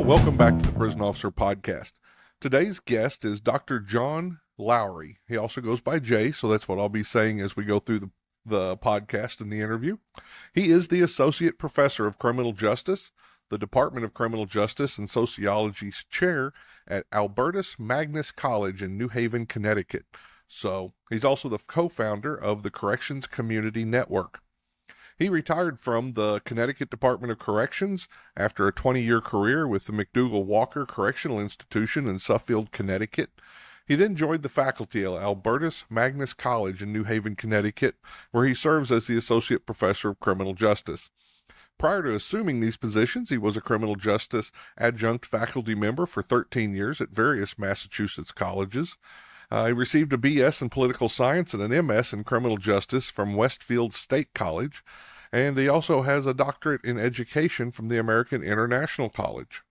Well, welcome back to the Prison Officer Podcast. Today's guest is Dr. John Lawrie. He also goes by Jay, so that's what I'll be saying as we go through the podcast and the interview. He is the Associate Professor of Criminal Justice, the Department of Criminal Justice and Sociology's chair at Albertus Magnus College in New Haven, Connecticut. So he's also the co-founder of the Corrections Community Network. He retired from the Connecticut Department of Corrections after a 20-year career with the MacDougall Walker Correctional Institution in Suffield, Connecticut. He then joined the faculty at Albertus Magnus College in New Haven, Connecticut, where he serves as the Associate Professor of Criminal Justice. Prior to assuming these positions, he was a criminal justice adjunct faculty member for 13 years at various Massachusetts colleges. He received a B.S. in Political Science and an M.S. in Criminal Justice from Westfield State College, and he also has a Doctorate in Education from the American International College.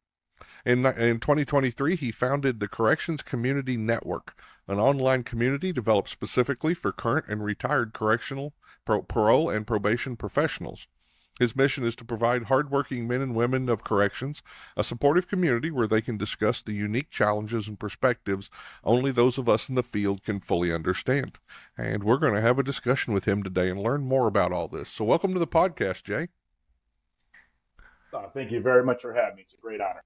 In 2023, he founded the Corrections Community Network, an online community developed specifically for current and retired correctional, parole, and probation professionals. His mission is to provide hardworking men and women of corrections a supportive community where they can discuss the unique challenges and perspectives only those of us in the field can fully understand. And we're going to have a discussion with him today and learn more about all this. So welcome to the podcast, Jay. Thank you very much for having me. It's a great honor.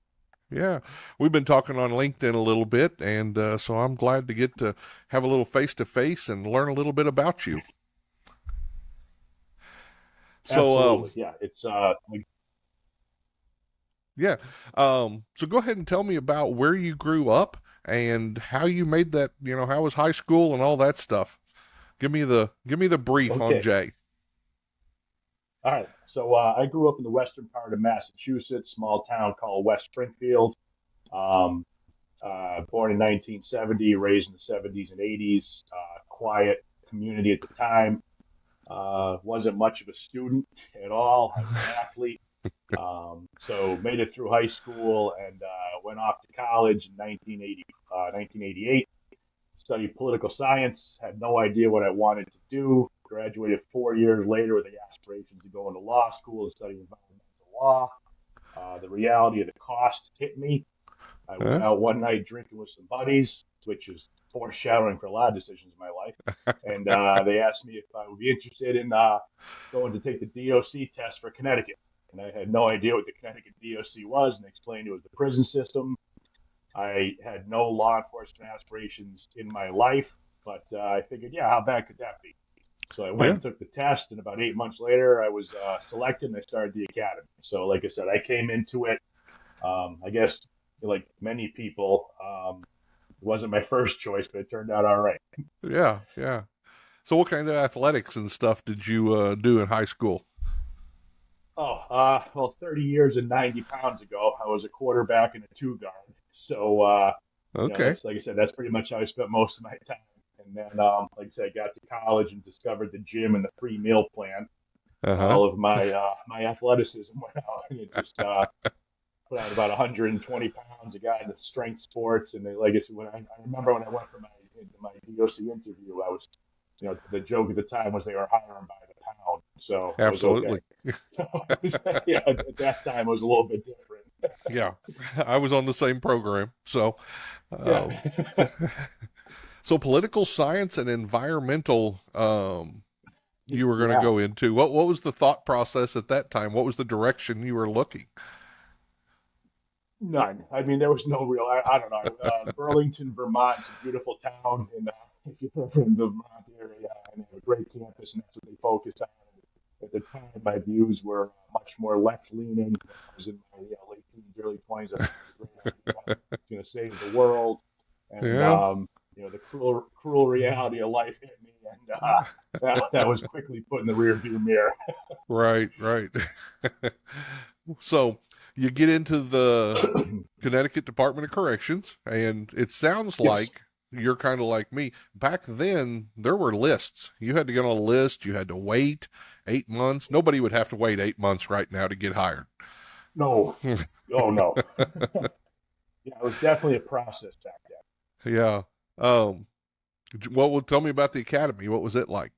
Yeah, we've been talking on LinkedIn a little bit, and so I'm glad to get to have a little face-to-face and learn a little bit about you. Absolutely. Yeah, it's So go ahead and tell me about where you grew up and how you made that, how was high school and all that stuff. Give me the brief on Jay. All right. So I grew up in the western part of Massachusetts, small town called West Springfield. Born in 1970, raised in the 70s and 80s. Quiet community at the time. Wasn't much of a student at all. I was an athlete. So made it through high school and went off to college in 1988. Studied political science. Had no idea what I wanted to do. Graduated 4 years later with the aspirations to go into law school and study environmental law. The reality of the cost hit me. I went out one night drinking with some buddies, which is foreshadowing for a lot of decisions in my life. And they asked me if I would be interested in going to take the DOC test for Connecticut. And I had no idea what the Connecticut DOC was, and they explained it was the prison system. I had no law enforcement aspirations in my life, but I figured, how bad could that be? So I went and took the test, and about 8 months later, I was selected, and I started the academy. So like I said, I came into it, I guess, like many people, it wasn't my first choice, but it turned out all right. Yeah. So what kind of athletics and stuff did you do in high school? Well, 30 years and 90 pounds ago, I was a quarterback and a two-guard. So, okay. like I said, that's pretty much how I spent most of my time. And then, like I said, I got to college and discovered the gym and the free meal plan. All of my athleticism went out, and it just put out about 120 pounds. I got into strength sports, and like I said, I remember when I went for my DOC interview, I was, the joke at the time was they were hiring by the pound. So absolutely. Yeah, at that time it was a little bit different. Yeah, I was on the same program. So, so political science and environmental, you were going to go into. What was the thought process at that time? What was the direction you were looking? None. I mean, there was no real. I don't know. Burlington, Vermont, is a beautiful town, and if you're in the Vermont area, and they have a great campus, and that's what they focused on. At the time, my views were much more left-leaning. I was in my late teens, early 20s. I was going to save the world, and the cruel reality of life hit me, and that was quickly put in the rearview mirror. Right. So you get into the Connecticut Department of Corrections, and it sounds like you're kind of like me. Back then, there were lists. You had to get on a list. You had to wait 8 months. Nobody would have to wait 8 months right now to get hired. No. Oh, no. Yeah, it was definitely a process back then. Yeah. Tell me about the academy. What was it like?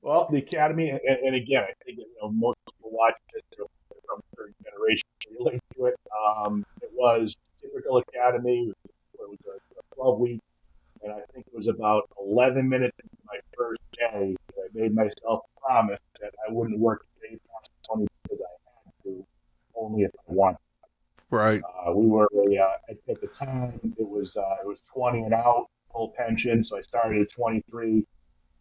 Well, the academy, and again, I think most people watch this from a certain generation relate to it. It was typical academy. It was a 12-week, and I think it was about 11 minutes into my first day that I made myself a promise that I wouldn't work a day past 20 because I had to, only if I wanted. Right. We were at the time it was 20 and out, full pension, so I started at 23.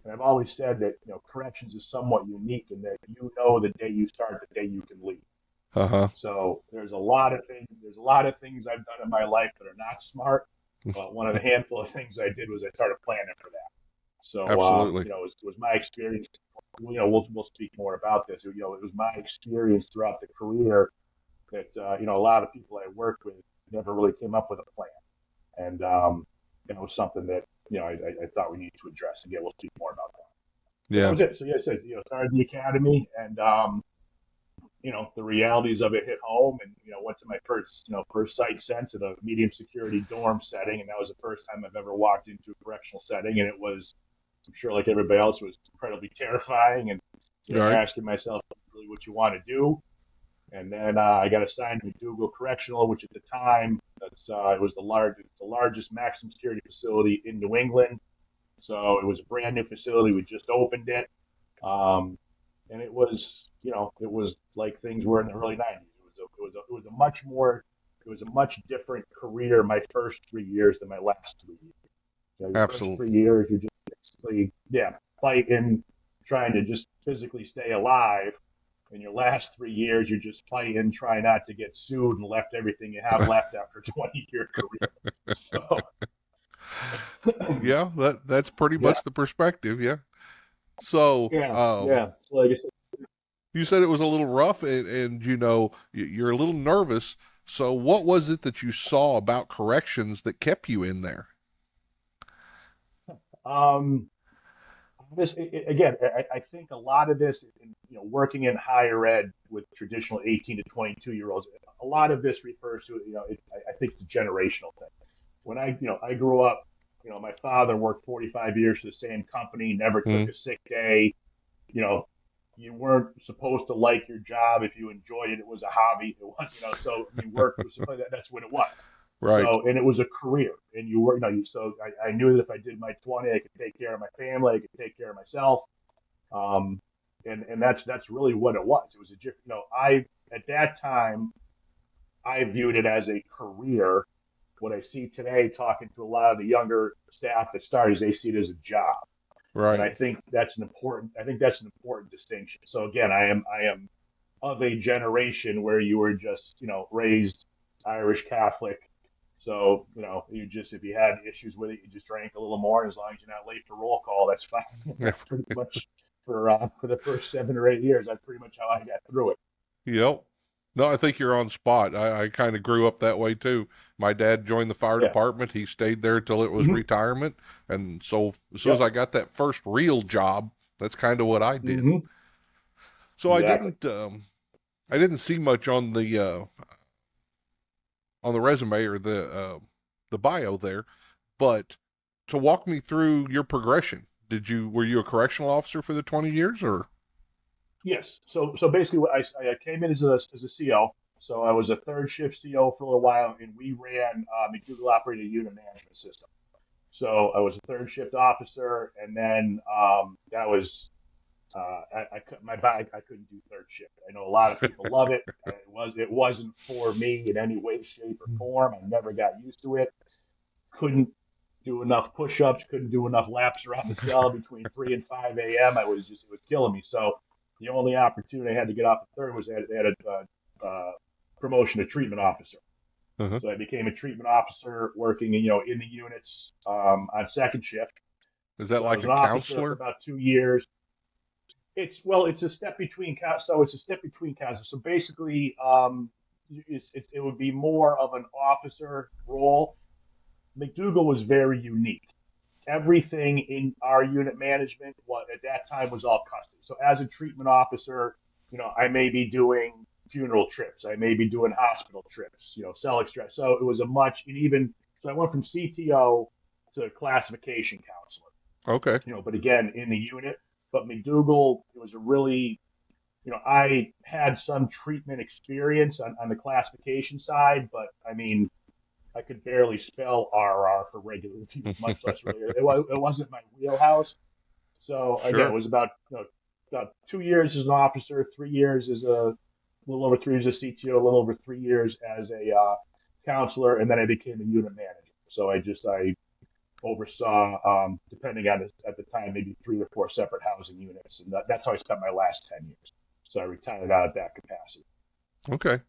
And I've always said that corrections is somewhat unique in that the day you start, the day you can leave. Uh-huh. So there's a lot of things. There's a lot of things I've done in my life that are not smart. But one of the handful of things I did was I started planning for that. So Absolutely. it was my experience. We'll speak more about this. It was my experience throughout the career that a lot of people I worked with never really came up with a plan, and it was something that I thought we need to address. Again, we'll speak more about that. So that Yeah. was it. So yeah, I said started the academy, and the realities of it hit home, and went to my first sight sense at a medium security dorm setting, and that was the first time I've ever walked into a correctional setting, and it was, I'm sure like everybody else, it was incredibly terrifying, and Right. asking myself really what you want to do. And then I got assigned to MacDougall Correctional, which at the time it was the largest maximum security facility in New England. So it was a brand new facility. We just opened it, and it was like things were in the early '90s. It was a much different career my first 3 years than my last 3 years. Your first Absolutely. 3 years, you're just basically fighting, trying to just physically stay alive. In your last 3 years, you're just fighting, trying not to get sued and left everything you have left after a 20-year career. So, Yeah, that's pretty yeah, much the perspective, yeah. So, yeah. So, like I said, you said it was a little rough and you're a little nervous. So what was it that you saw about corrections that kept you in there? um, again, I think a lot of this, working in higher ed with traditional 18 to 22-year-olds, a lot of this refers to, I think it's a generational thing. When I grew up, my father worked 45 years for the same company, never took Hmm. a sick day. You know, you weren't supposed to like your job if you enjoyed it. It was a hobby. It was, so I mean, work was that's what it was. Right. So, and it was a career, and you were, so I knew that if I did my 20, I could take care of my family, I could take care of myself. Um, and that's really what it was. It was at that time, I viewed it as a career. What I see today, talking to a lot of the younger staff that start, is they see it as a job. And Right. I think that's an important distinction. So again, I am of a generation where you were just, raised Irish Catholic. So, if you had issues with it, you just drank a little more. As long as you're not late for roll call, that's fine. That's pretty much for the first 7 or 8 years. That's pretty much how I got through it. Yep. No, I think you're on spot. I kind of grew up that way too. My dad joined the fire Yeah. department. He stayed there till it was Mm-hmm. retirement. And so as soon as Yep. I got that first real job, that's kind of what I did. Mm-hmm. So Exactly. I didn't see much on the resume or the bio there, but to walk me through your progression, were you a correctional officer for the 20 years or? Yes. So basically, I came in as a CO. So I was a third shift CO for a little while, and we ran MacDougall operated unit management system. So I was a third shift officer, and then that was my bag. I couldn't do third shift. I know a lot of people love it. It wasn't for me in any way, shape, or form. I never got used to it. Couldn't do enough push-ups. Couldn't do enough laps around the cell between 3 and 5 a.m. It was killing me. So the only opportunity I had to get off the third was they had a promotion to treatment officer. Uh-huh. So I became a treatment officer working in the units on second shift. Is that So I like was a an officer for counselor? about 2 years. It's a step between so it's a step between counselors. So basically, it would be more of an officer role. MacDougall was very unique. Everything in our unit management at that time was all custody. So as a treatment officer, I may be doing funeral trips, I may be doing hospital trips, cell extract. So it was and even so I went from CTO to classification counselor. Okay. But again in the unit. But MacDougall, it was a really I had some treatment experience on the classification side, but I mean, I could barely spell RR for regular reviews, much less really. It wasn't my wheelhouse. So again, it Sure. was about 2 years as an officer, 3 years as a little over 3 years as CTO, a little over 3 years as a counselor, and then I became a unit manager. So I oversaw, depending on at the time, maybe 3 or 4 separate housing units, and that's how I spent my last 10 years. So I retired out of that capacity. Okay.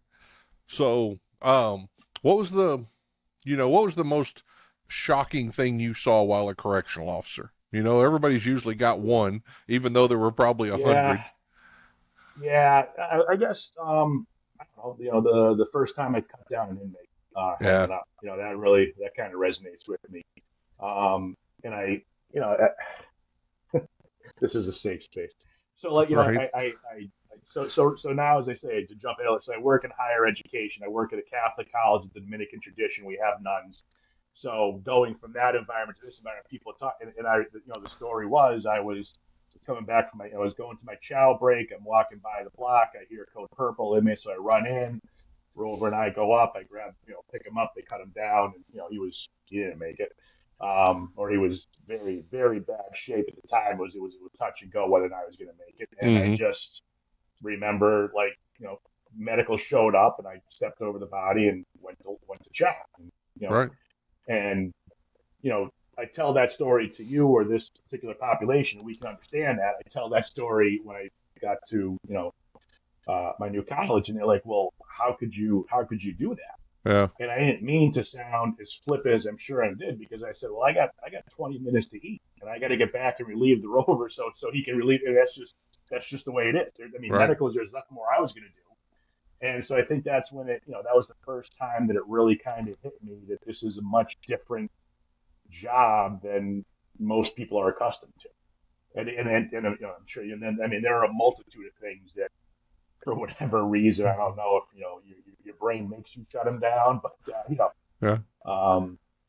So, what was the most shocking thing you saw while a correctional officer? Everybody's usually got one, even though there were probably a Yeah, hundred. yeah. I guess I don't know. The first time I cut down an inmate Yeah. hanging up, that kind of resonates with me. And you know, this is a safe space. So like, Right. so now, as I say, to jump in, so I work in higher education. I work at a Catholic college of the Dominican tradition. We have nuns. So going from that environment to this environment, people talk, and the story was I was coming back from I was going to my chow break. I'm walking by the block. I hear code purple in me, so I run in. Rover and I go up. I grab, pick him up. They cut him down, and he didn't make it, or he was very very bad shape at the time. It was touch and go whether or not I was going to make it, and I Mm-hmm. just remember like medical showed up, and I stepped over the body and went to check, and, you know, Right. and you know. I tell that story to you or this particular population, we can understand that. I tell that story when I got to my new college, and they're like, "Well, how could you do that?" Yeah. And I didn't mean to sound as flippant as I'm sure I did, because I said, "Well, I got 20 minutes to eat, and I got to get back and relieve the rover, so he can relieve." And that's just the way it is. I mean, Right. medicals, there's nothing more I was going to do. And so I think that's when that was the first time that it really kind of hit me that this is a much different job than most people are accustomed to. And I'm sure, and then I mean, there are a multitude of things that for whatever reason. I don't know if your brain makes you shut them down, but Yeah.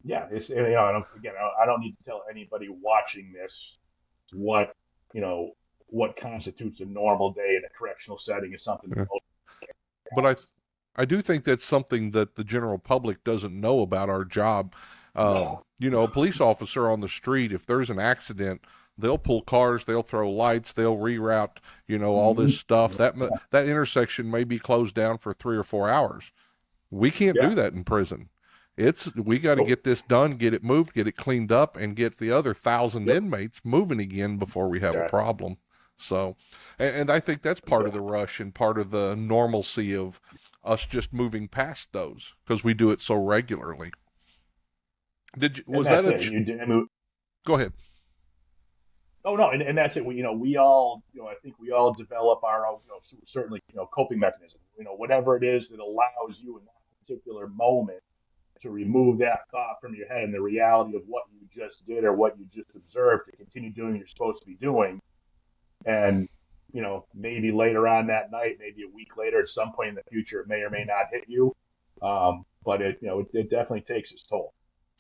yeah, I don't need to tell anybody watching this what you know what constitutes a normal day in a correctional setting is something that Yeah. most But I do think that's something that the general public doesn't know about our job. no. A police officer on the street, if there's an accident, they'll pull cars, they'll throw lights, they'll reroute, all this Mm-hmm. stuff. That intersection may be closed down for 3 or 4 hours. We can't Yeah. do that in prison. We got to Nope. get this done, get it moved, get it cleaned up, and get the other 1,000 Yep. inmates moving again before we have a Exactly. problem. So, and I think that's part of the rush and part of the normalcy of us just moving past those because we do it so regularly. And Was that that's a? it. You did. I mean, Go ahead. oh no, and that's it. We all, I think we all develop our own, certainly, coping mechanism. Whatever it is that allows you in that particular moment to remove that thought from your head and the reality of what you just did or what you just observed to continue doing what you're supposed to be doing. And, maybe later on that night, maybe a week later, at some point in the future, it may or may not hit you. But it definitely takes its toll.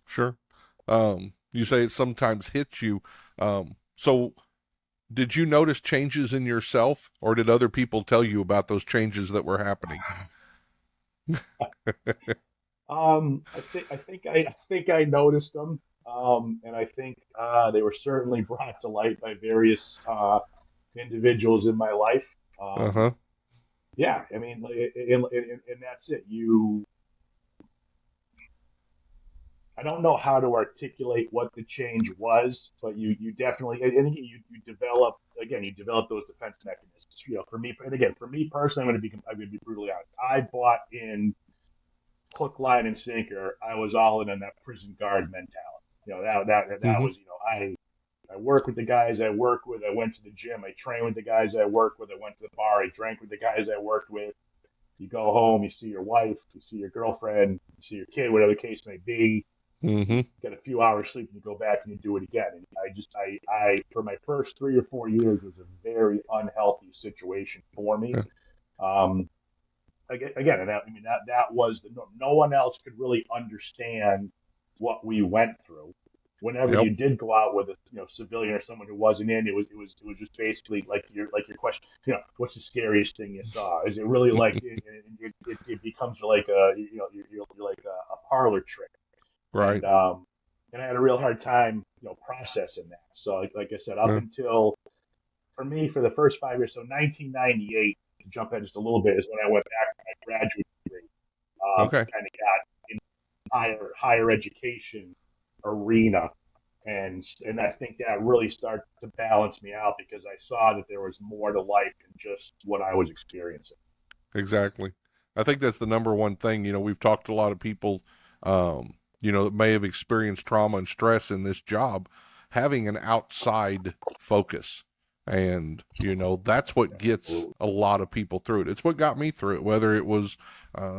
Sure. You say it sometimes hits you. So did you notice changes in yourself, or did other people tell you about those changes that were happening? I think I noticed them, and I think they were certainly brought to light by various individuals in my life. Uh Um, huh. yeah, I mean, and that's it. I don't know how to articulate what the change was, but you definitely, and again, you develop those defense mechanisms. For me, and again, for me personally, I'm going to be brutally honest. I bought in hook, line, and sinker. I was all in on that prison guard mentality. That Mm-hmm. was, I work with the guys I work with. I went to the gym. I trained with the guys I work with. I went to the bar. I drank with the guys I worked with. You go home, you see your wife, you see your girlfriend, you see your kid, whatever the case may be. You Mm-hmm. get a few hours sleep, and you go back and you do it again. And for my first 3 or 4 years, was a very unhealthy situation for me. Yeah. Um, again, and that was the norm. No one else could really understand what we went through. whenever Yep. you did go out with a civilian or someone who wasn't in, it was just basically like your question, what's the scariest thing you saw? Is it really like it becomes like you're like a parlor trick, Right. and and I had a real hard time processing that. So like I said, up Yeah. until for me for the first 5 years, so 1998, to jump ahead just a little bit, is when I went back to my graduate degree, Okay. and kind of got in higher education arena, and I think that really started to balance me out because I saw that there was more to life than just what I was experiencing. Exactly. I think that's the number one thing. We've talked to a lot of people, that may have experienced trauma and stress in this job, having an outside focus. And, that's what gets Absolutely. a lot of people through it. It's what got me through it, whether it was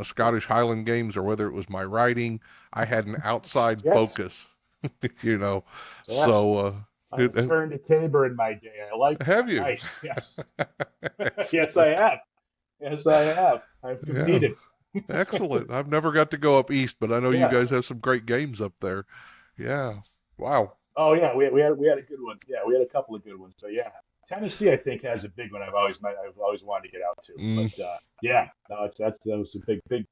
Scottish Highland Games or whether it was my writing. I had an outside Yes, focus, you know. yes. So, I've turned a tabor in my day. I like have that. you? Nice. Yes. Yes, I Excellent. have. Yes, I have. I've Yeah. competed. Excellent. I've never got to go up east, but I know you Yeah. guys have some great games up there. Yeah. Wow. Oh yeah, we had a good one. Yeah, we had a couple of good ones. So yeah, Tennessee I think has a big one. I've always wanted to get out to. Mm, But yeah, no, that was a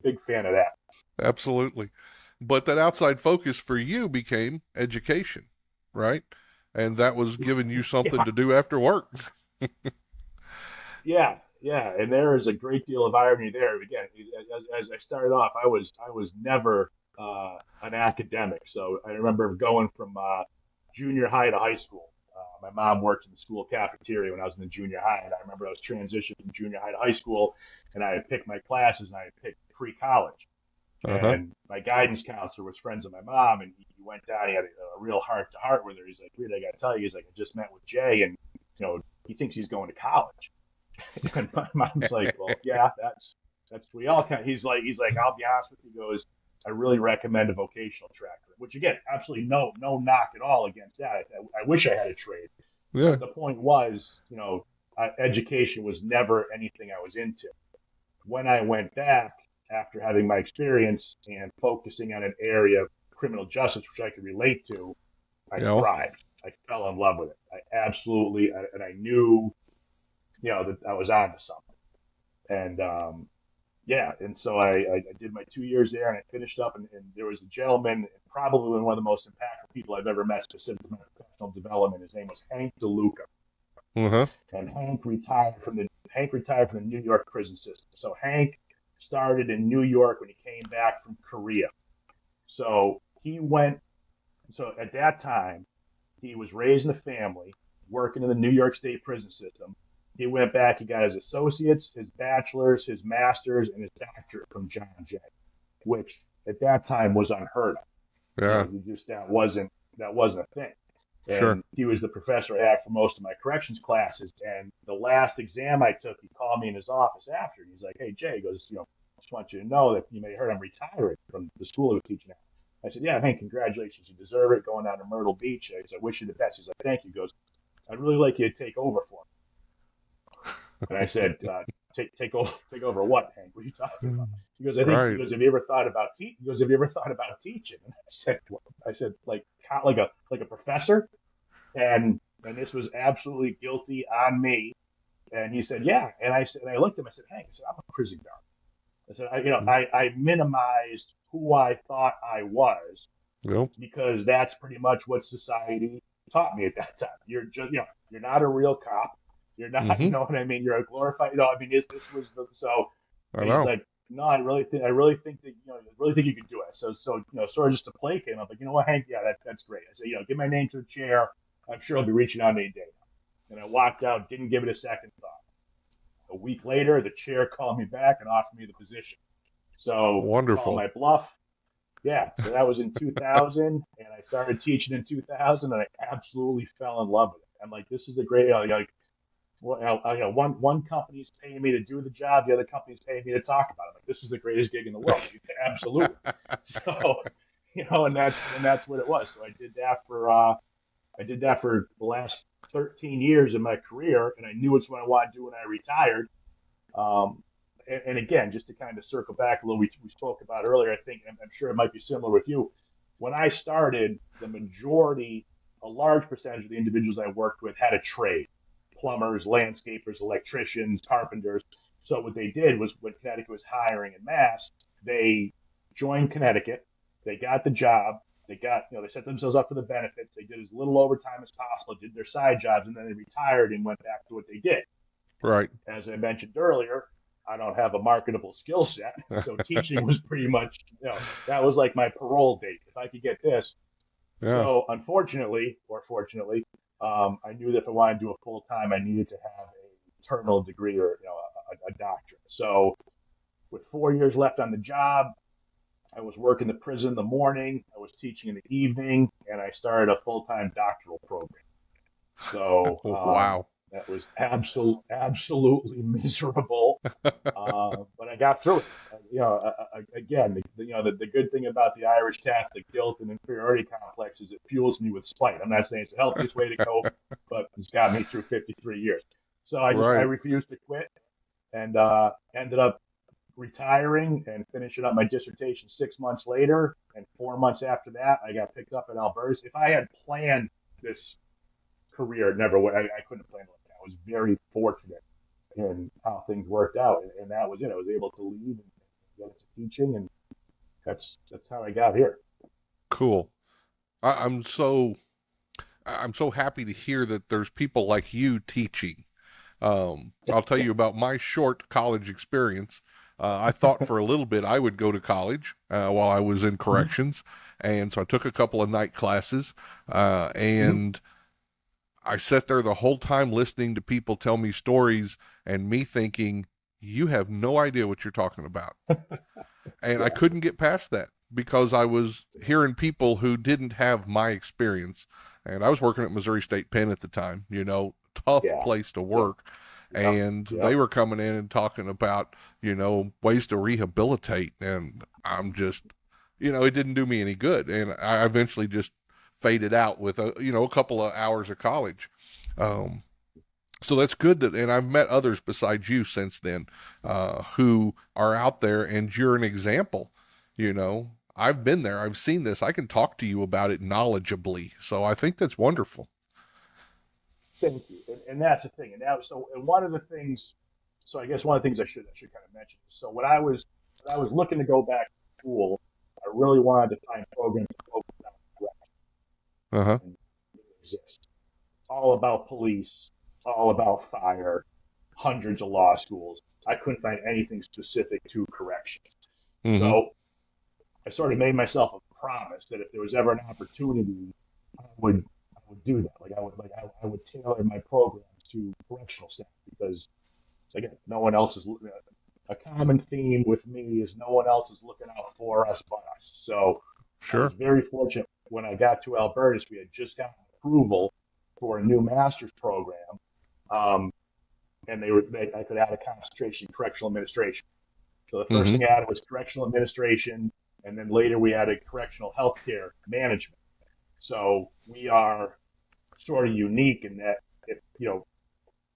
big fan of that. absolutely. But that outside focus for you became education, right? And that was giving you something Yeah, to do after work. yeah, and there is a great deal of irony there. Again, as I started off, I was never an academic. So I remember going from junior high to high school. My mom worked in the school cafeteria when I was in the junior high, and I remember I was transitioning from junior high to high school, and I had picked my classes, and I had picked pre-college. Uh-huh. And my guidance counselor was friends with my mom, and he went down. He had a real heart to heart with her. He's like, "Rita, I got to tell you," he's like, "I just met with Jay, and he thinks he's going to college." And my mom's like, "Well, yeah, that's we all kind of." He's like, "I'll be honest with you," he goes, "I really recommend a vocational track," which again, absolutely no knock at all against that. I wish I had a trade, Yeah. but the point was, education was never anything I was into. When I went back after having my experience and focusing on an area of criminal justice which I could relate to, I You know, thrived. I fell in love with it. I absolutely, and I knew, that I was on to something. And yeah, and so I did my 2 years there, and I finished up, and there was a gentleman, probably one of the most impactful people I've ever met, specifically in my professional development. His name was Hank DeLuca, uh-huh. and Hank retired from the New York prison system. So Hank started in New York when he came back from Korea. So he went. So at that time, he was raised in a family, working in the New York State prison system. He went back. He got his associates, his bachelor's, his master's, and his doctorate from John Jay, which at that time was unheard of. Yeah. Just that wasn't a thing. Sure. And he was the professor I had for most of my corrections classes. And the last exam I took, he called me in his office after, and he's like, "Hey Jay," he goes, "just want you to know that you may have heard I'm retiring from the school I was teaching at." I said, "Yeah, man, congratulations, you deserve it. Going down to Myrtle Beach." I said, "I wish you the best." He's like, "Thank you." He goes, "I'd really like you to take over for me." And I said, take over what, Hank? What are you talking about? He goes, he Right. goes, "Have you ever thought about teaching?" He goes, "Have you ever thought about teaching?" And I said, like a professor, and this was absolutely guilty on me. And he said, "Yeah." And I said, and I looked at him. I said, "Hank," I said, "I'm a prison guard." I said, I minimized who I thought I was Yep. because that's pretty much what society taught me at that time. You're just, you're not a real cop. You're not, you Mm-hmm. know what I mean? You're a glorified, I mean, this was so, I and he's know. like, "No, I really think that, I really think you can do it." So, sort of just to placate him, I'm like, "You know what, Hank? Yeah, that's great." I said, "Give my name to the chair. I'm sure he'll be reaching out any day now." And I walked out, didn't give it a second thought. A week later, the chair called me back and offered me the position. So call Wonderful. my bluff. Yeah, so that was in 2000, and I started teaching in 2000, and I absolutely fell in love with it. I'm like, this is a great, like, well, one company's paying me to do the job, the other company's paying me to talk about it. I'm like, this is the greatest gig in the world. Absolutely. So, and that's what it was. So I did that for the last 13 years of my career, and I knew it's what I wanted to do when I retired. Um, and again, just to kind of circle back a little, we spoke about earlier. I think I'm sure it might be similar with you. when I started, a large percentage of the individuals I worked with had a trade: plumbers, landscapers, electricians, carpenters. So what they did was, when Connecticut was hiring en masse, they joined Connecticut, they got the job, they set themselves up for the benefits, they did as little overtime as possible, did their side jobs, and then they retired and went back to what they did. Right. As I mentioned earlier, I don't have a marketable skill set, so teaching was pretty much, that was like my parole date. If I could get this. Yeah. So unfortunately, or fortunately, I knew that if I wanted to do it full time, I needed to have a terminal degree, or a doctorate. So with 4 years left on the job, I was working the prison in the morning, I was teaching in the evening, and I started a full time doctoral program. So Wow. that was absolutely miserable, but I got through it. Again, the good thing about the Irish Catholic guilt and inferiority complex is it fuels me with spite. I'm not saying it's the healthiest way to go, but it's got me through 53 years. So I Right. refused to quit, and ended up retiring and finishing up my dissertation 6 months later. And 4 months after that, I got picked up at Albertus. If I had planned this career, never would. I couldn't have planned like that. I was very fortunate in how things worked out, and that was it. I was able to leave and get into teaching, and that's how I got here. Cool. I'm so happy to hear that there's people like you teaching. I'll tell you about my short college experience. I thought for a little bit I would go to college while I was in corrections, and so I took a couple of night classes, and I sat there the whole time listening to people tell me stories, and me thinking, you have no idea what you're talking about. And I Yeah, couldn't get past that because I was hearing people who didn't have my experience. And I was working at Missouri State Penn at the time, tough yeah, place to yep, work. yep, And they yep. were coming in and talking about, ways to rehabilitate. And I'm just, it didn't do me any good. And I eventually just faded out with a couple of hours of college. Um, so that's good and I've met others besides you since then, who are out there, and you're an example. I've been there, I've seen this, I can talk to you about it knowledgeably. So I think that's wonderful. Thank you, and that's the thing. And one of the things. So I guess one of the things I should kind of mention. So when I was looking to go back to school, I really wanted to find programs that focused on correction, Uh huh. and it exist. All about police, all about fire, hundreds of law schools. I couldn't find anything specific to corrections. Mm-hmm. So I sort of made myself a promise that if there was ever an opportunity, I would do that. I would tailor my programs to correctional staff, because again, no one else is. A common theme with me is no one else is looking out for us but us. So I was Sure. very fortunate when I got to Albertus. We had just gotten approval for a new master's program, um, and I could add a concentration in correctional administration. So the first Mm-hmm. thing I added was correctional administration, and then later we added correctional healthcare management. So we are sort of unique in that,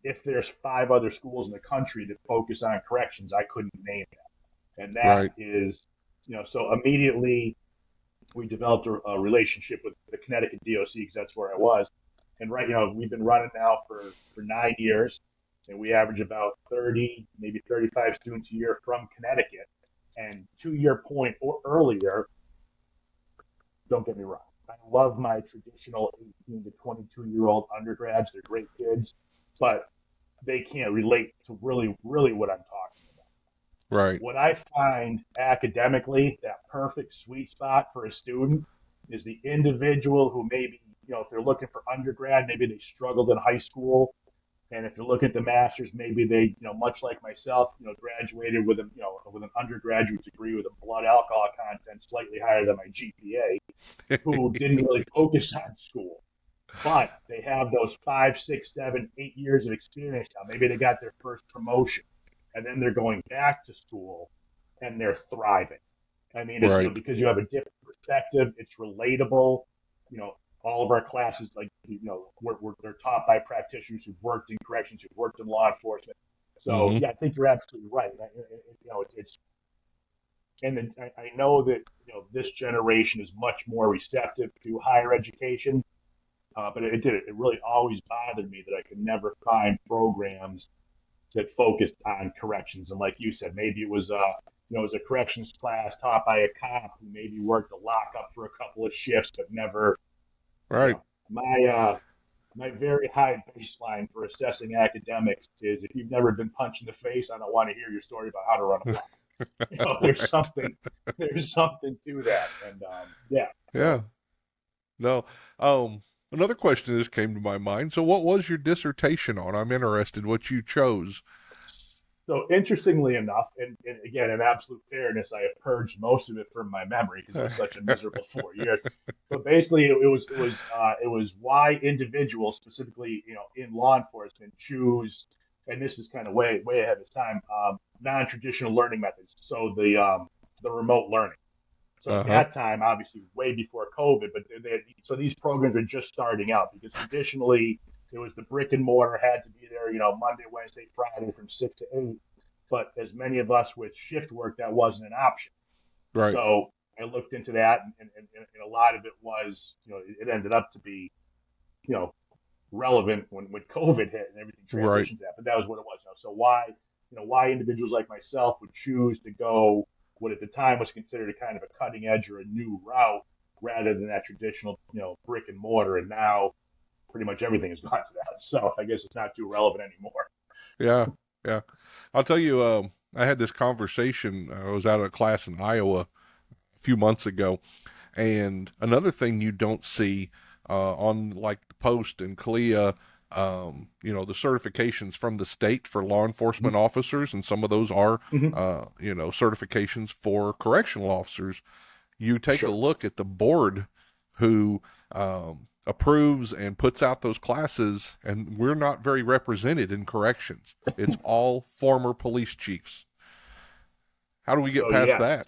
if there's 5 other schools in the country that focus on corrections, I couldn't name that. And that Right. is, so immediately we developed a relationship with the Connecticut DOC, because that's where I was. And we've been running now for 9 years, and we average about 30, maybe 35 students a year from Connecticut. And to your point or earlier, don't get me wrong, I love my traditional 18 to 22-year-old undergrads. They're great kids, but they can't relate to really what I'm talking about. Right. What I find academically, that perfect sweet spot for a student, is the individual who maybe, if they're looking for undergrad, maybe they struggled in high school. And if you're looking at the masters, maybe they, much like myself, graduated with with an undergraduate degree with a blood alcohol content slightly higher than my GPA, who didn't really focus on school, but they have those 5, 6, 7, 8 years of experience now. Maybe they got their first promotion, and then they're going back to school, and they're thriving. I mean, it's, Right. because you have a different perspective. It's relatable. All of our classes, like, they're taught by practitioners who've worked in corrections, who've worked in law enforcement. So Mm-hmm. yeah, I think you're absolutely right. It's and I know that this generation is much more receptive to higher education, but it really always bothered me that I could never find programs that focused on corrections. And like you said, maybe it was it was a corrections class taught by a cop who maybe worked a lockup for a couple of shifts, but never, you Right. know, my very high baseline for assessing academics is if you've never been punched in the face, I don't want to hear your story about how to run a block. There's Right. something to that, and yeah. Yeah. So No. Another question just came to my mind. So what was your dissertation on? I'm interested what you chose. So interestingly enough, and again, in absolute fairness, I have purged most of it from my memory because it was such a miserable 4 years. But basically, it was why individuals, specifically in law enforcement, choose, and this is kind of way ahead of time, non-traditional learning methods. So the remote learning. So at Uh-huh. that time, obviously way before COVID, but so these programs are just starting out because traditionally it was the brick and mortar had to be there, Monday, Wednesday, Friday from 6 to 8. But as many of us with shift work, that wasn't an option. Right. So I looked into that, and a lot of it was, it ended up to be, you know, relevant when COVID hit and everything Right. transitioned to that. But that was what it was. So why individuals like myself would choose to go what at the time was considered a kind of a cutting edge or a new route rather than that traditional, brick and mortar. And now pretty much everything has gone to that. So I guess it's not too relevant anymore. Yeah. Yeah. I'll tell you, I had this conversation. I was out of class in Iowa a few months ago. And another thing you don't see on like the Post and CLIA, the certifications from the state for law enforcement officers, and some of those are, Mm-hmm. certifications for correctional officers. You take a Sure. look at the board who approves and puts out those classes, and we're not very represented in corrections. It's all former police chiefs. How do we get So past yes. that?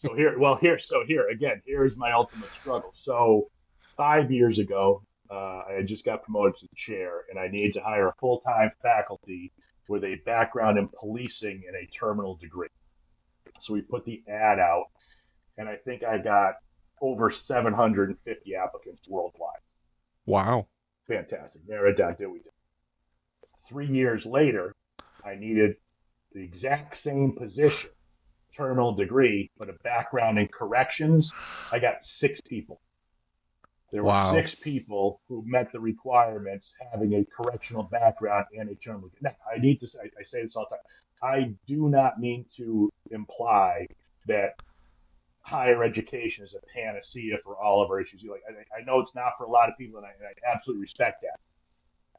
So here again, here's my ultimate struggle. So 5 years ago, I had just got promoted to the chair, and I needed to hire a full-time faculty with a background in policing and a terminal degree. So we put the ad out, and I think I got over 750 applicants worldwide. Wow. Fantastic. Narrow it down. Did we? 3 years later, I needed the exact same position, terminal degree, but a background in corrections. I got 6 people. There were Wow. 6 people who met the requirements, having a correctional background and a terminal. Now, I need to say, I say this all the time. I do not mean to imply that higher education is a panacea for all of our issues. I know it's not for a lot of people, and I absolutely respect that.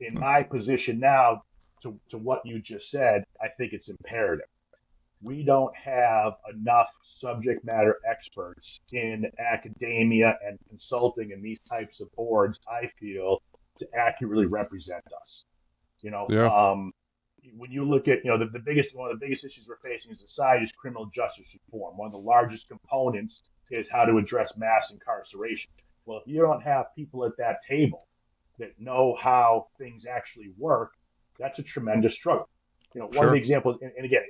In my position now, to what you just said, I think it's imperative. We don't have enough subject matter experts in academia and consulting and these types of boards, I feel, to accurately represent us. You know, Yeah. um, when you look at, the biggest one of the biggest issues we're facing as a society is criminal justice reform. One of the largest components is how to address mass incarceration. Well, if you don't have people at that table that know how things actually work, that's a tremendous struggle. One of the Sure. examples, and again,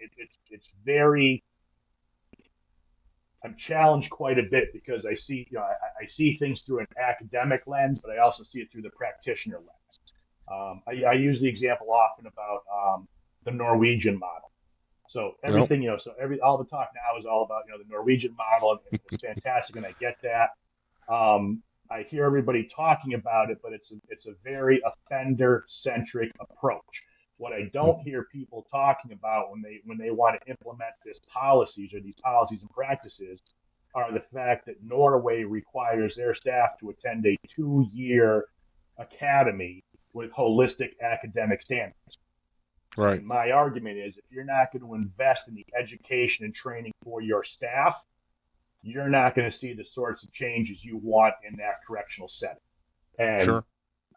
it's very, I'm challenged quite a bit because I see things through an academic lens, but I also see it through the practitioner lens. I use the example often about the Norwegian model. So Yep. everything, all the talk now is all about the Norwegian model, and it's fantastic, and I get that. I hear everybody talking about it, but it's a very offender centric approach. What I don't hear people talking about when they want to implement these policies and practices are the fact that Norway requires their staff to attend a 2 year academy with holistic academic standards. Right. And my argument is if you're not going to invest in the education and training for your staff, you're not going to see the sorts of changes you want in that correctional setting. And Sure.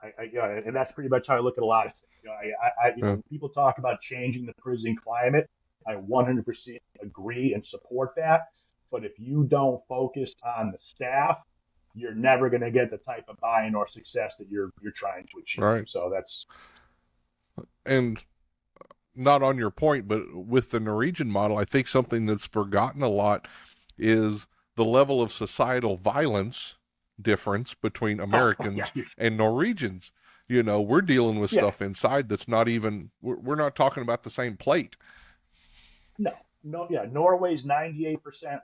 and that's pretty much how I look at a lot of things. Yeah. When people talk about changing the prison climate, I 100% agree and support that. But if you don't focus on the staff, you're never going to get the type of buy-in or success that you're trying to achieve. Right. So that's And not on your point, but with the Norwegian model, I think something that's forgotten a lot is the level of societal violence difference between Yeah, Americans and Norwegians. You know, we're dealing with yeah, stuff inside that's not even, we're not talking about the same plate. no, no, yeah. Norway's 98%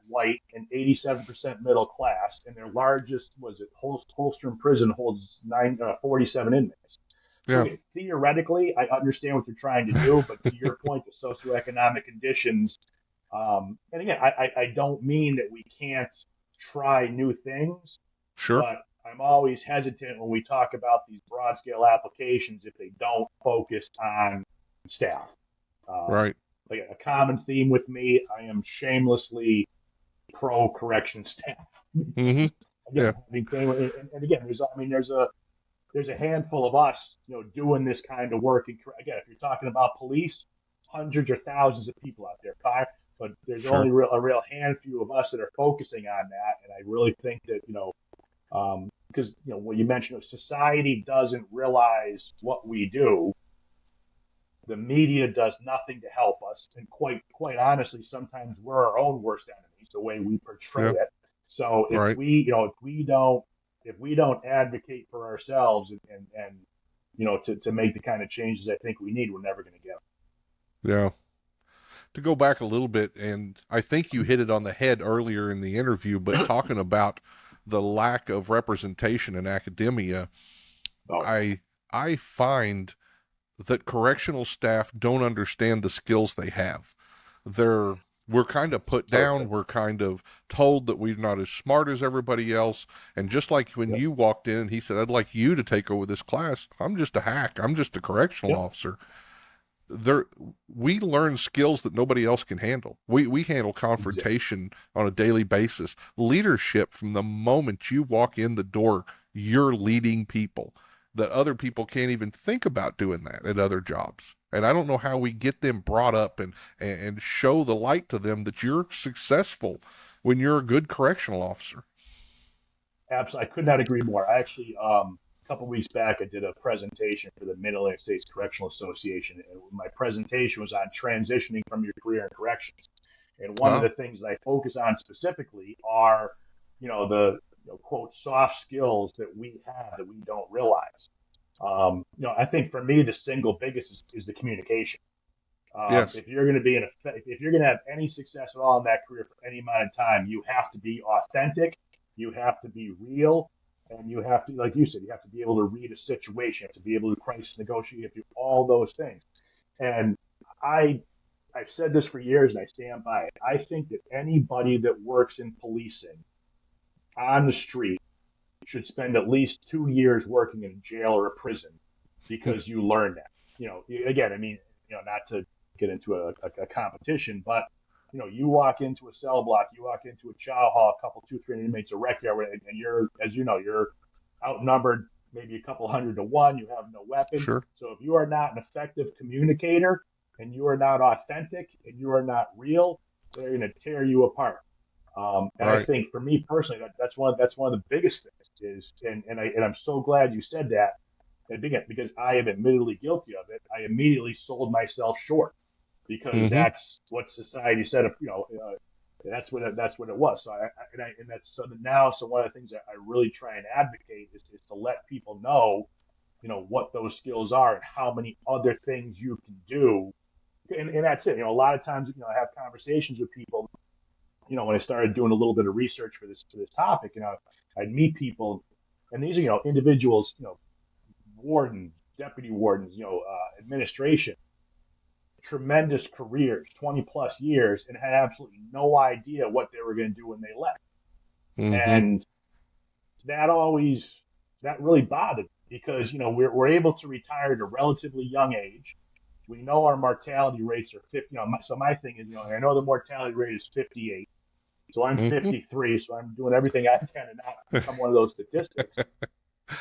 white and 87% middle class, and their largest was it Holstrom prison holds 47 inmates. So Yeah. okay, theoretically, I understand what they're trying to do, but to your point, the socioeconomic conditions, and again, I don't mean that we can't try new things, Sure. but I'm always hesitant when we talk about these broad scale applications if they don't focus on staff. Um, Right. like a common theme with me, I am shamelessly pro correction staff. Mm-hmm. Again, Yeah. having came and again, there's a handful of us, doing this kind of work. And again, if you're talking about police, hundreds or thousands of people out there, but there's only Sure. a real handful of us that are focusing on that. And I really think that because what you mentioned, society doesn't realize what we do. The media does nothing to help us, and quite honestly, sometimes we're our own worst enemies the way we portray Yeah. it. So if Right. we, if we don't advocate for ourselves and to make the kind of changes I think we need, we're never going to get them. Yeah. To go back a little bit, and I think you hit it on the head earlier in the interview, but talking about the lack of representation in academia, Oh, I find that correctional staff don't understand the skills they have. We're kind of put down. perfect. We're kind of told that we're not as smart as everybody else. And just like when Yep. you walked in and he said, I'd like you to take over this class, I'm just a hack. I'm just a correctional Yep. officer. There, we learn skills that nobody else can handle. We handle Exactly. confrontation on a daily basis. Leadership, from the moment you walk in the door, you're leading people that other people can't even think about doing that at other jobs. And I don't know how we get them brought up and show the light to them that you're successful when you're a good correctional officer. Absolutely. I could not agree more. I actually, a couple of weeks back, I did a presentation for the Mid-Atlantic States Correctional Association. And my presentation was on transitioning from your career in corrections. And one of the Wow. things that I focus on specifically are, the quote soft skills that we have that we don't realize. I think for me the single biggest is the communication. Yes. If you're going to be if you're going to have any success at all in that career for any amount of time, you have to be authentic, you have to be real, and you have to, like you said, you have to be able to read a situation, you have to be able to crisis negotiate, you have to do all those things. And I I've said this for years and I stand by it. I think that anybody that works in policing on the street should spend at least 2 years working in a jail or a prison because you learn that. Again, I mean, not to get into a competition, but you walk into a cell block, you walk into a chow hall, a couple, two, three inmates, a rec yard, and you're, as you know, you're outnumbered maybe a couple hundred to one. You have no weapon. Sure. So if you are not an effective communicator and you are not authentic and you are not real, they're going to tear you apart. And I Right. think for me personally, that's one of the biggest things is, and I'm so glad you said that. And again, because I am admittedly guilty of it, I immediately sold myself short because Mm-hmm. that's what society said. That's what it was. So and that's so now. So one of the things that I really try and advocate is to let people know, what those skills are and how many other things you can do. And that's it. A lot of times, I have conversations with people, when I started doing a little bit of research for this topic, I'd meet people, and these are individuals, wardens, deputy wardens, administration, tremendous careers, 20 plus years, and had absolutely no idea what they were going to do when they left. Mm-hmm. And that really bothered me because we're able to retire at a relatively young age. We know our mortality rates are 50. So my thing is, I know the mortality rate is 58. So I'm Mm-hmm. 53, so I'm doing everything I can to not become one of those statistics.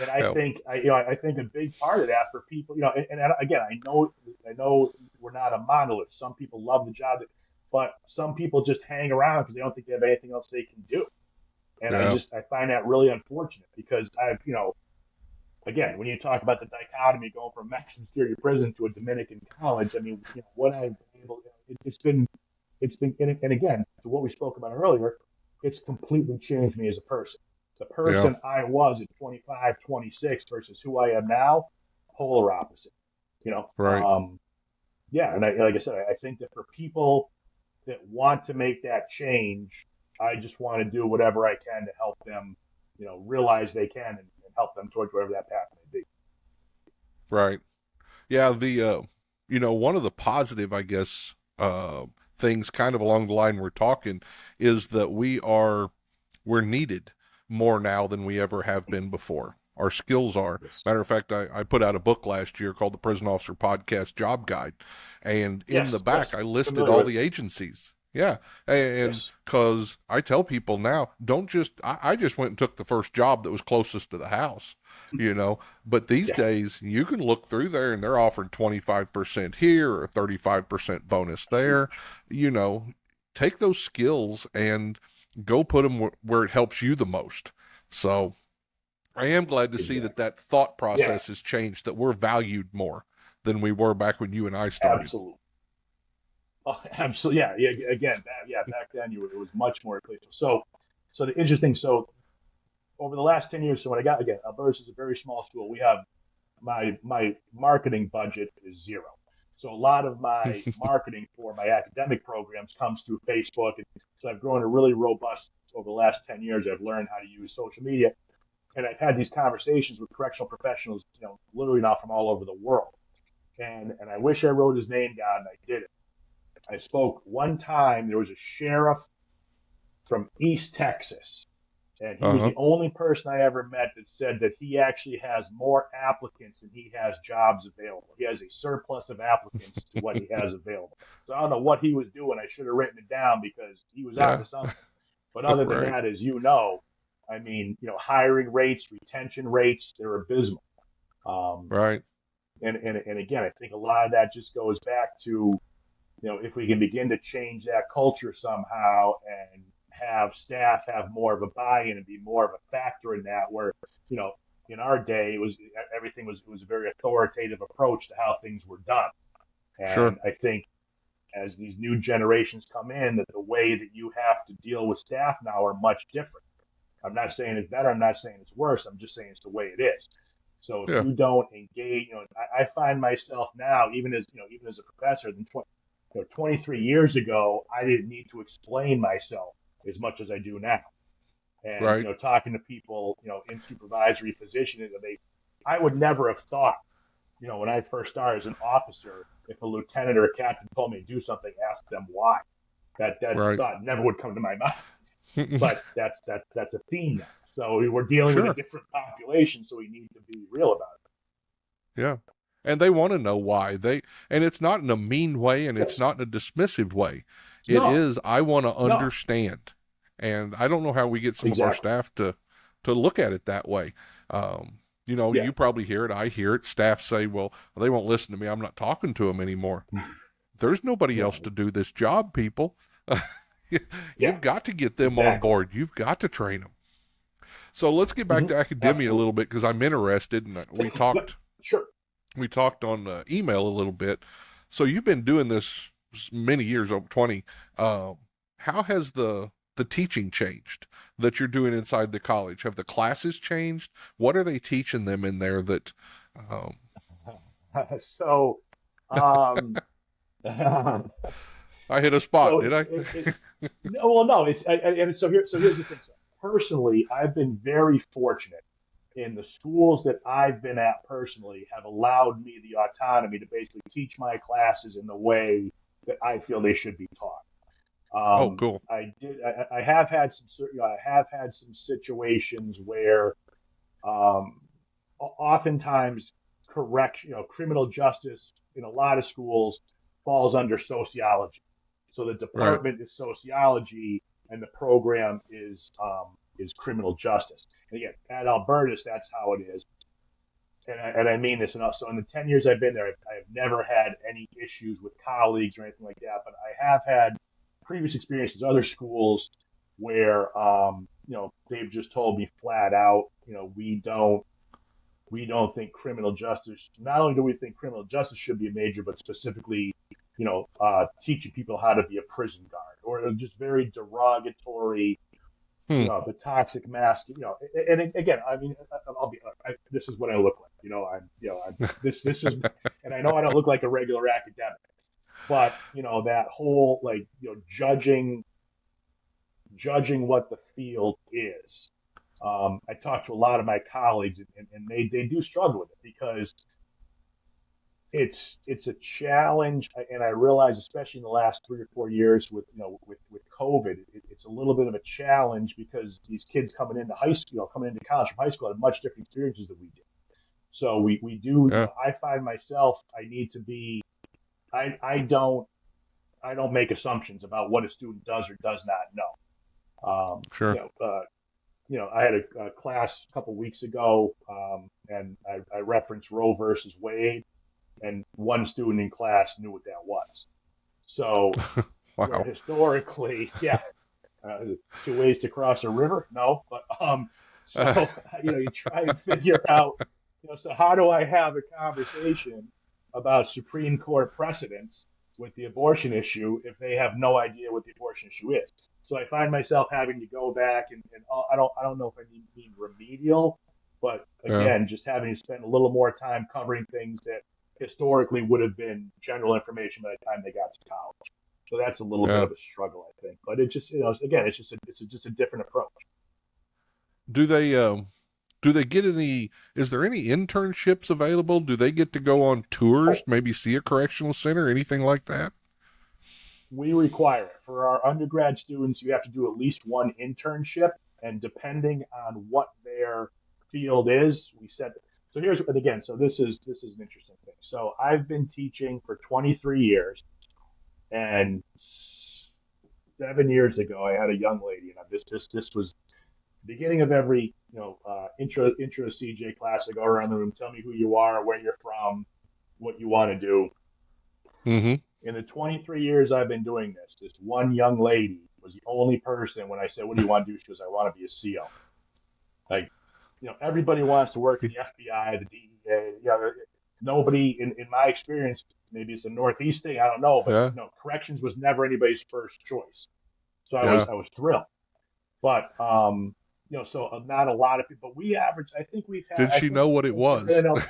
And I Yeah. think, I think a big part of that for people, and again, I know we're not a monolith. Some people love the job, but some people just hang around because they don't think they have anything else they can do. And Yeah. I find that really unfortunate because again, when you talk about the dichotomy going from maximum security prison to a Dominican college, I mean, what I've been able, it's been, and again, to what we spoke about earlier, it's completely changed me as a person. The Yeah. person I was at 25, 26 versus who I am now, polar opposite. You know, Right. yeah, and like I said, I think that for people that want to make that change, I just want to do whatever I can to help them, realize they can and help them towards whatever that path may be. Right. Yeah. One of the positive, I guess, things kind of along the line we're talking is that we're needed more now than we ever have been before. Our skills are. Yes. Matter of fact, I put out a book last year called the Prison Officer Podcast Job Guide. And in Yes. the back, Yes. I listed Familiar all with. the agencies. Yeah. And Yes. because I tell people now, don't just, I just went and took the first job that was closest to the house, But these Yeah. days, you can look through there and they're offering 25% here or 35% bonus there. Take those skills and go put them where it helps you the most. So I am glad to see Exactly. that thought Yeah. process has changed, that we're valued more than we were back when you and I started. Absolutely. Oh, absolutely. Yeah. Yeah. Again, back then it was much more clear. So the interesting. So over the last 10 years, so when I got again, Albertus is a very small school. We have my marketing budget is zero. So a lot of my marketing for my academic programs comes through Facebook, and so I've grown a really robust over the last 10 years. I've learned how to use social media, and I've had these conversations with correctional professionals, literally now from all over the world. And I wish I wrote his name down, and I didn't. I spoke one time. There was a sheriff from East Texas, and he was Uh-huh. the only person I ever met that said that he actually has more applicants than he has jobs available. He has a surplus of applicants to what he has available. So I don't know what he was doing. I should have written it down because he was Yeah. onto something. But other than Right. that, as you know, I mean, hiring rates, retention rates, they're abysmal. Um, Right. and again, I think a lot of that just goes back to, if we can begin to change that culture somehow and have staff have more of a buy-in and be more of a factor in that, where, you know, in our day, it was a very authoritative approach to how things were done. Sure. And I think as these new generations come in, that the way that you have to deal with staff now are much different. I'm not saying it's better. I'm not saying it's worse. I'm just saying it's the way it is. So if Yeah. you don't engage, I find myself now, even as a professor, 23 years ago, I didn't need to explain myself as much as I do now. And Right. talking to people, in supervisory positions, I would never have thought, when I first started as an officer, if a lieutenant or a captain told me to do something, ask them why. That Right. thought never would come to my mind. But that's a theme now. So we're dealing with a Sure. different population, so we need to be real about Yeah. And they want to know why. And it's not in a mean way and it. it's Yes. not in a dismissive way. It No. is, I want to No. understand. And I don't know how we get some of our Exactly. staff to look at it that way. Yeah. You probably hear it. I hear it. Staff say, well, they won't listen to me. I'm not talking to them anymore. There's nobody else No. to do this job, people. Yeah. You've got to get them on Exactly. board. You've got to train them. So let's get back Mm-hmm. to academia a Absolutely. little bit because I'm interested, and But sure. we talked on email a little bit. So you've been doing this many years, over 20. How has the teaching changed that you're doing inside the college? Have the classes changed? What are they teaching them in there that? Um, So, um, so I hit a spot, did I? no, well, no, and so here's the thing. So personally, I've been very fortunate in the schools that I've been at personally have allowed me the autonomy to basically teach my classes in the way that I feel they should be taught. Oh, cool. I have had I have had some situations where, um, oftentimes criminal justice in a lot of schools falls under sociology. So the Right, department is sociology and the program is criminal justice. And again, at Albertus, that's how it is. And I mean this. And also, in the 10 years I've been there, I've never had any issues with colleagues or anything like that. But I have had previous experiences at other schools where, they've just told me flat out, we don't we don't think criminal justice, not only do we think criminal justice should be a major, but specifically, teaching people how to be a prison guard, or just very derogatory, Hmm. the toxic mask, and again, I mean, this is what I look like, this is, and I know I don't look like a regular academic, but, that whole, like, judging what the field is. I talked to a lot of my colleagues, and they do struggle with it because it's a challenge, and I realize, especially in the last 3 or 4 years with COVID, it's a little bit of a challenge because these kids coming into high school, coming into college from high school, have much different experiences than we did. So we do. Yeah. I find myself, I need to be. I don't make assumptions about what a student does or does not know. Sure. I had a class a couple of weeks ago, and I referenced Roe versus Wade, and one student in class knew what that was. So, where Wow. historically, yeah, two ways to cross a river? No, but Uh, so you try and figure out, so how do I have a conversation about Supreme Court precedents with the abortion issue if they have no idea what the abortion issue is? So I find myself having to go back, and I don't know if I mean remedial, but yeah. again, just having to spend a little more time covering things that historically would have been general information by the time they got to college. So that's a little bit Yeah. of a struggle, I think. But it's just, again, it's just a different approach. Do they get any? Is there any internships available? Do they get to go on tours? Oh, Maybe see a correctional center, anything like that? we require it for our undergrad students. You have to do at least one internship, and depending on what their field is, we set. So here's, and again, so this is an interesting thing. So I've been teaching for 23 years, and 7 years ago, I had a young lady, and this was the beginning of every intro to CJ class. I go around the room, tell me who you are, where you're from, what you want to do. Mm-hmm. In the 23 years I've been doing this one young lady was the only person when I said, "What do you want to do?" She goes, "I want to be a SEAL." Like, everybody wants to work in the FBI, the DEA. Nobody, in my experience, maybe it's a Northeast thing, I don't know, but Yeah. no, corrections was never anybody's first choice. So I was Yeah. I was thrilled. But so not a lot of people. But we average. I think we've had. Did I she think know what it everyone was? else.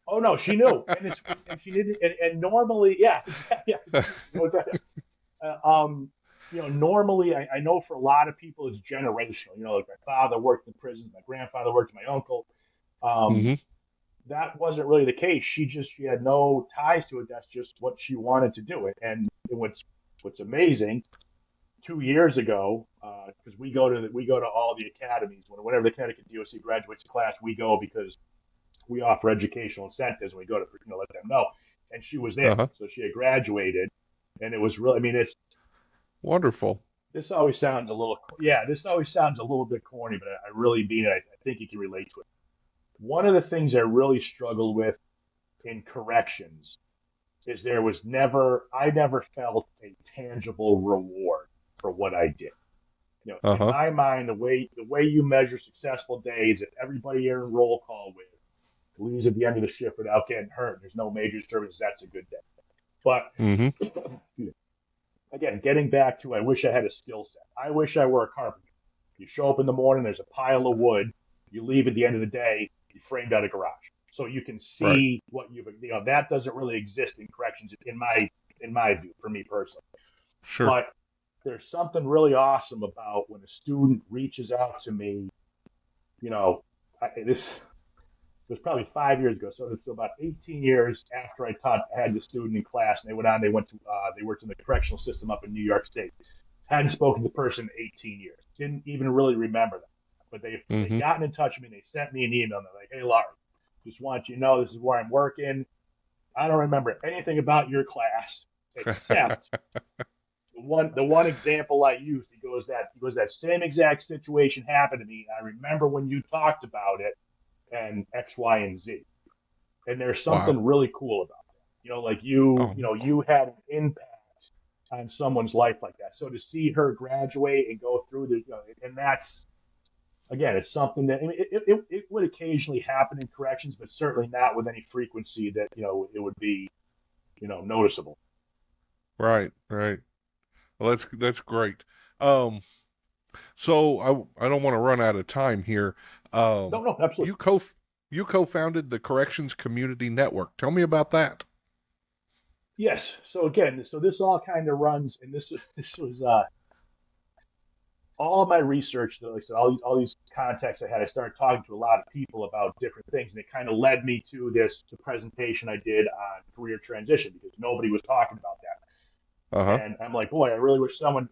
Oh no, she knew, and she didn't. And normally, yeah, yeah. Normally, I know for a lot of people it's generational. Like my father worked in prison, my grandfather worked, my uncle. Um, Mm-hmm. that wasn't really the case. She had no ties to it. That's just what she wanted to do. And what's amazing, 2 years ago, because we go to all the academies. Whenever the Connecticut DOC graduates a class, we go because we offer educational incentives, and we go to let them know. And she was there, Uh-huh. so she had graduated, and it was really. I mean, Wonderful. this always sounds a little, yeah, this always sounds a little bit corny, but I really mean it. I think you can relate to it. One of the things I really struggled with in corrections is I never felt a tangible reward for what I did. In Uh-huh. my mind, the way you measure successful days, if everybody you're in roll call with leaves at the end of the shift without getting hurt, there's no major service, that's a good day. But Mm-hmm. again, getting back to, I wish I had a skill set. I wish I were a carpenter. You show up in the morning, there's a pile of wood. You leave at the end of the day, you framed out a garage. So you can Right. see what that doesn't really exist in corrections in my view, for me personally. Sure. But there's something really awesome about when a student reaches out to me. This was probably 5 years ago, so it's about 18 years after I had the student in class, and they went to they worked in the correctional system up in New York State. Hadn't spoken to the person in 18 years. Didn't even really remember them. But they Mm-hmm. gotten in touch with me, and they sent me an email, and they're like, "Hey, Lawrie, just want you to know this is where I'm working. I don't remember anything about your class except the one example I used. He goes, that same exact situation happened to me. I remember when you talked about it and X, Y, and Z. And there's Wow. something really cool about that. Like you, Oh, you had an impact on someone's life like that. So to see her graduate and go through and that's, again, it's something that, I mean, it would occasionally happen in corrections, but certainly not with any frequency that, it would be, noticeable. Right, right. Well, that's great. Um, so I don't want to run out of time here. No, no, absolutely. You co-founded the Corrections Community Network. Tell me about that. Yes. So again, so this all kind of runs, and this was all of my research, like I said, all these contacts I had. I started talking to a lot of people about different things, and it kind of led me to the presentation I did on career transition because nobody was talking about that. Uh-huh. And I'm like, boy, I really wish someone,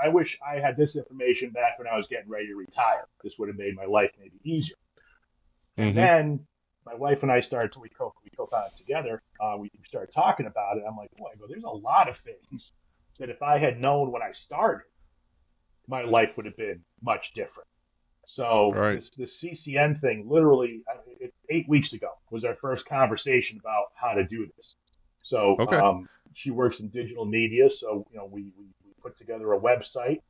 I wish I had this information back when I was getting ready to retire. This would have made my life maybe easier. And Mm-hmm. then my wife and I started, we co-founded together. We started talking about it. I'm like, boy, I go, there's a lot of things that if I had known when I started, my life would have been much different. So Right. this CCN thing, literally, 8 weeks ago was our first conversation about how to do this. So Okay. she works in digital media, so we put together a website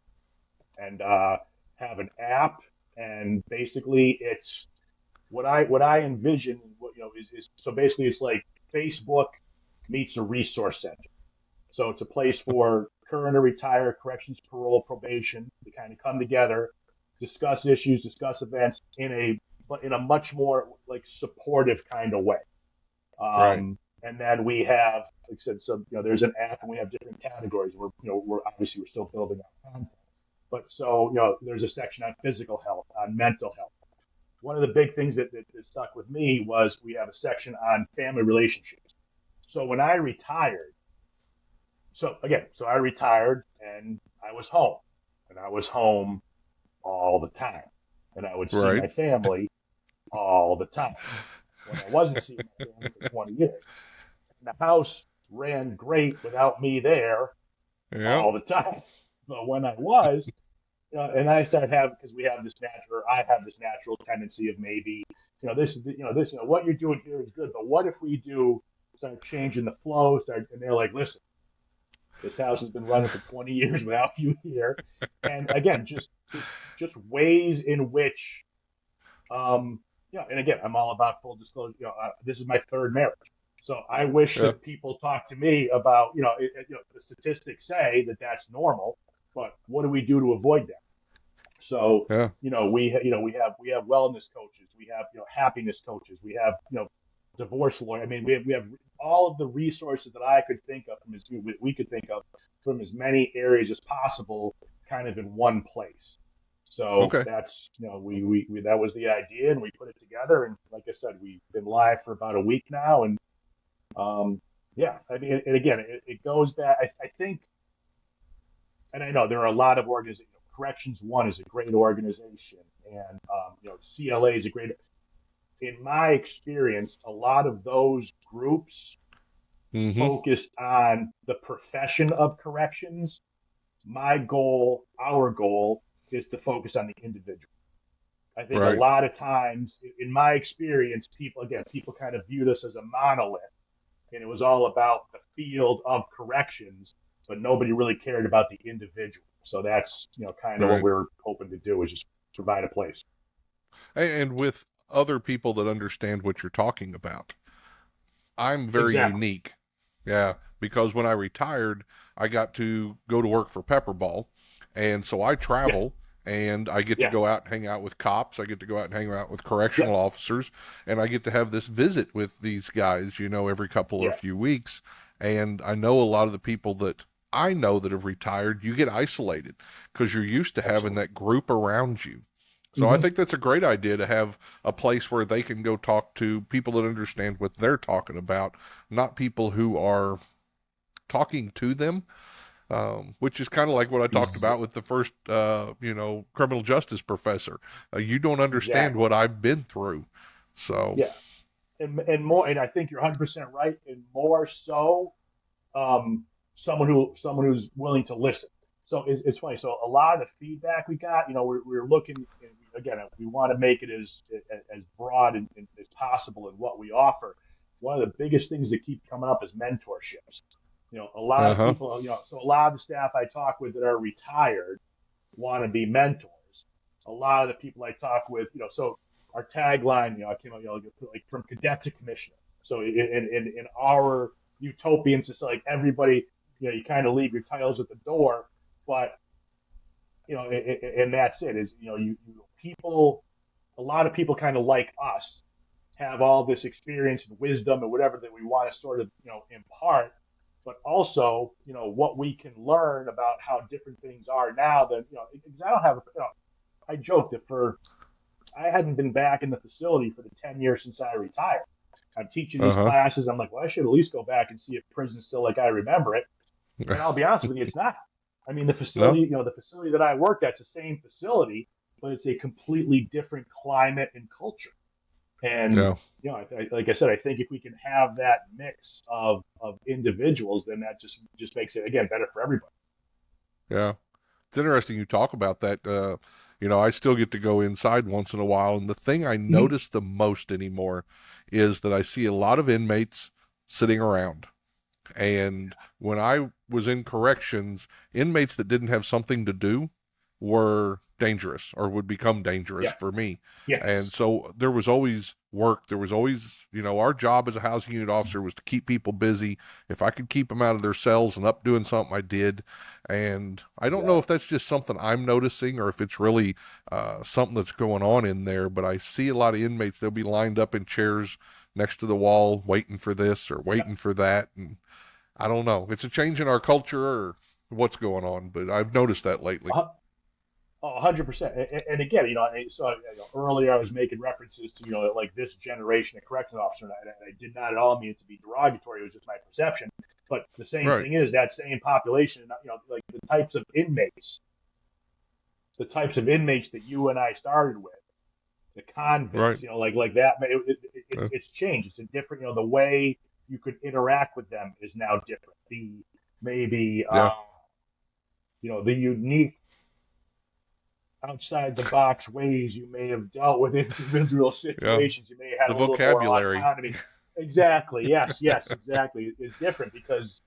and have an app, and basically it's what I envision. Is so basically it's like Facebook meets a resource center. So it's a place for current or retired corrections, parole, probation to kind of come together, discuss issues, discuss events in a much more like supportive kind of way. Right. And then we have, like I said, so there's an app and we have different categories. We're obviously we're still building our content, but so there's a section on physical health, on mental health. One of the big things that stuck with me was we have a section on family relationships. So when I retired, so I retired and I was home, and I was home all the time, and I would see Right. my family all the time. When I wasn't seeing my family for 20 years, and the house ran great without me there Yeah. all the time. But when I was, and I started having because we have this natural, I have this natural tendency of maybe, what you're doing here is good, but what if we do start changing the flow? And they're like, listen, this house has been running for 20 years without you here, and again, just ways in which, and again, I'm all about full disclosure. This is my third marriage, so I wish Yeah. that people talk to me about, the statistics say that that's normal, but what do we do to avoid that? So, Yeah. we have wellness coaches, we have happiness coaches, we have divorce lawyer. I mean, we have all of the resources that I could think of from as we could think of from as many areas as possible, kind of in one place. So Okay. that's we that was the idea, and we put it together. And like I said, we've been live for about a week now, and yeah, I mean, and again, it goes back. I think, and I know there are a lot of organizations. Corrections One is a great organization, and CLA is a great. In my experience, a lot of those groups Mm-hmm. focused on the profession of corrections. My goal, our goal, is to focus on the individual. I think a Right. lot of times, in my experience, people kind of viewed us as a monolith, and it was all about the field of corrections, but nobody really cared about the individual. So that's kind of what Right. we're hoping to do is just provide a place. And with other people that understand what you're talking about. I'm very Exactly. unique. Yeah, because when I retired, I got to go to work for Pepperball, and so I Yeah. travel and I get to Yeah. go out and hang out with cops. I get to go out and hang out with Yeah. correctional officers, and I get to have this visit with these guys, every couple or Yeah. few weeks. And I know a lot of the people that I know that have retired, you get isolated because you're used to having Absolutely. that group around you. So I Mm-hmm. think that's a great idea to have a place where they can go talk to people that understand what they're talking about, not people who are talking to them, which is kind of like what I talked about with the first, criminal justice professor. You don't understand Exactly. what I've been through. So, Yeah. And more, and I think you're 100% right, and more so, someone who's willing to listen. So it's funny. So a lot of the feedback we got, we're looking, and again, we want to make it as broad and as possible in what we offer. One of the biggest things that keep coming up is mentorships. A lot uh of huh. people, so a lot of the staff I talk with that are retired want to be mentors. a lot of the people I talk with, so our tagline, I came up, like from cadet to commissioner. So in our utopian society, like everybody, you kind of leave your titles at the door, but and that's it. Is people, a lot of people kind of like us have all this experience and wisdom and whatever that we want to sort of impart, but also what we can learn about how different things are now. That because I don't have, I joke that I hadn't been back in the facility for the 10 years since I retired. I'm teaching these Uh-huh. classes. I'm like, well, I should at least go back and see if prison's still like I remember it. And I'll be honest with you, it's not. I mean, the No? facility, the facility that I worked at's the same facility, but it's a completely different climate and culture. And Yeah. like I said, I think if we can have that mix of individuals, then that just makes it again better for everybody. Yeah. It's interesting you talk about that. I still get to go inside once in a while, and the thing I Mm-hmm. notice the most anymore is that I see a lot of inmates sitting around. And when I was in corrections, inmates that didn't have something to do were dangerous or would become dangerous Yeah. for me. And Yes. so there was always work. There was always, our job as a housing unit officer was to keep people busy. If I could keep them out of their cells and up doing something, I did. And I don't know Yeah. if that's just something I'm noticing or if it's really something that's going on in there, but I see a lot of inmates, they'll be lined up in chairs next to the wall waiting for this or Yeah. waiting for that. And I don't know. It's a change in our culture or what's going on, but I've noticed that lately. Uh, Oh, 100%. And again, earlier I was making references to, like this generation of correctional officers, and I did not at all mean it to be derogatory. It was just my perception. But the same Right, thing is that same population, like the types of inmates that you and I started with, the right. convicts, like that. Uh, It's changed. It's a different, the way you could interact with them is now different. The maybe, yeah, the unique outside the box ways you may have dealt with individual yeah. situations. You may have had The a little more vocabulary. autonomy. Exactly. Yes. Yes. Exactly. It's different because,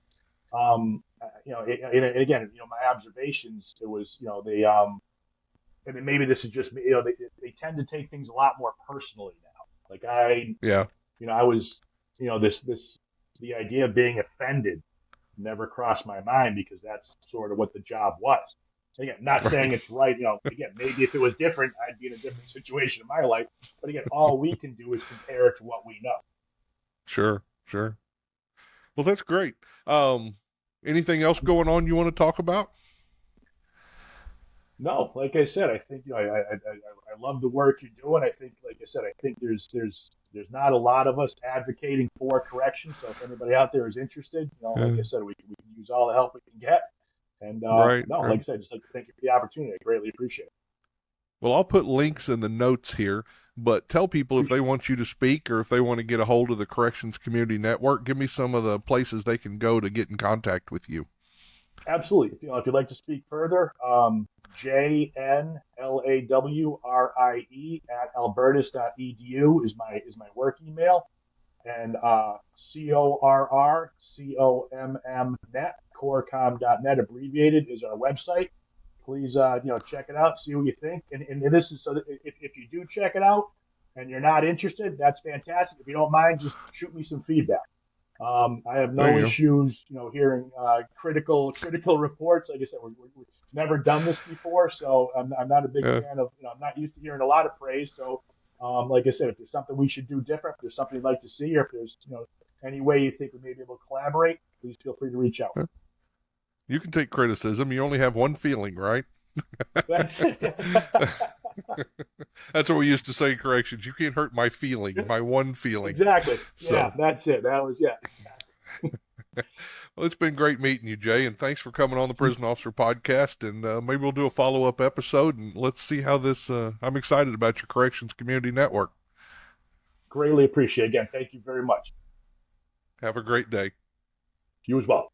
and again, my observations, it was, and then maybe this is just me, they tend to take things a lot more personally now. Like Yeah, I was, the idea of being offended never crossed my mind because that's sort of what the job was. Again, not saying right. it's right. Again, maybe if it was different, I'd be in a different situation in my life. But again, all we can do is compare it to what we know. Sure, sure. Well, that's great. Anything else going on you want to talk about? No, like I said, I think I love the work you're doing. I think, like I said, I think there's not a lot of us advocating for correction. So if anybody out there is interested, like I said, we can use all the help we can get. And Right, no, like right. I said, just like to thank you for the opportunity. I greatly appreciate it. Well, I'll put links in the notes here, but tell people if they Appreciate it. want you to speak or if they want to get a hold of the Corrections Community Network, give me some of the places they can go to get in contact with you. Absolutely. If you'd like to speak further, JNLAWRIE at albertus.edu is my work email, and CORRCOMM corcom.net abbreviated is our website. Please check it out, see what you think, and this is so that if you do check it out and you're not interested, that's fantastic. If you don't mind, just shoot me some feedback. I have There no you issues, hearing critical reports. Like I said, we've never done this before, so I'm not a big go. fan of. I'm not used to hearing a lot of praise. So, like I said, if there's something we should do different, if there's something you'd like to see, or if there's any way you think we may be able to collaborate, please feel free to reach out. You can take criticism. You only have one feeling, right? That's it. That's what we used to say in corrections. You can't hurt my feeling, my one feeling. Exactly. Yeah, So, that's it. That was yeah. Exactly. well, it's been great meeting you, Jay, and thanks for coming on the Prison Officer Podcast. And maybe we'll do a follow up episode and let's see how this. I'm excited about your Corrections Community Network. Greatly appreciate it. Again, thank you very much. Have a great day. You as well.